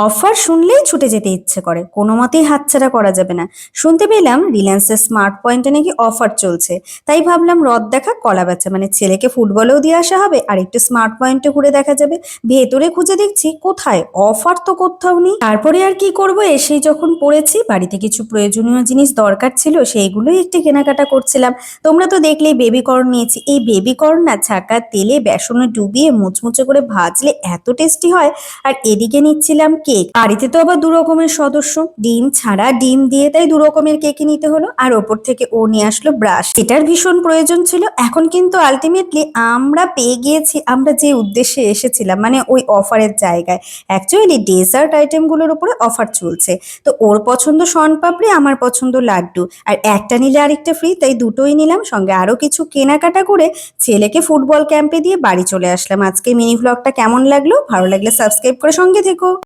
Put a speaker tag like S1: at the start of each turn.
S1: Offer শুনলেই ছুটে যেতে ইচ্ছে করে, কোনো মতেই হাতছাড়া করা যাবে না। শুনতে পেলাম রিলায়েন্সের স্মার্ট পয়েন্টে নাকি অফার চলছে। তাই ভাবলাম রদ দেখা কলা বেচা, মানে ছেলেকে ফুটবলেও দিয়ে আসা হবে আর একটু স্মার্ট পয়েন্টে ঘুরে দেখা যাবে। ভেতরে খুঁজে দেখছি কোথায় অফার, তো কোথাও নেই। তারপরে আর কি করব, এসেই যখন পড়েছি, বাড়িতে কিছু প্রয়োজনীয় জিনিস দরকার ছিল, সেইগুলোই একটু কেনাকাটা করছিলাম। তোমরা তো দেখলেই বেবি কর্ন নিয়েছি। এই বেবি কর্ন না ছাকা তেলে বেসনে ডুবিয়ে মুচমুচে করে ভাজলে এত টেস্টি হয়। আর এদিকে নিচ্ছিলাম কেক। বাড়িতে তো আবার দু রকমের সদস্য, ডিম ছাড়া ডিম দিয়ে, তাই দু রকমের কেকই নিতে হলো। আর ওপর থেকে ও নিয়ে আসলো ব্রাশ, এটার ভীষণ প্রয়োজন ছিল। এখন কিন্তু আলটিমেটলি আমরা পেয়ে গিয়েছি আমরা যে উদ্দেশ্যে এসেছিলাম, মানে ওই অফারের জায়গায়। অ্যাকচুয়ালি ডেজার্ট আইটেমগুলোর উপরে অফার চলছে। তো ওর পছন্দ শনপাপড়ি, আমার পছন্দ লাড্ডু, আর একটা নিলে আরেকটা ফ্রি, তাই দুটোই নিলাম। সঙ্গে আরো কিছু কেনাকাটা করে ছেলেকে ফুটবল ক্যাম্পে দিয়ে বাড়ি চলে আসলাম। আজকে মিনি ভ্লগটা কেমন লাগলো? ভালো লাগলে সাবস্ক্রাইব করে সঙ্গে থেকো।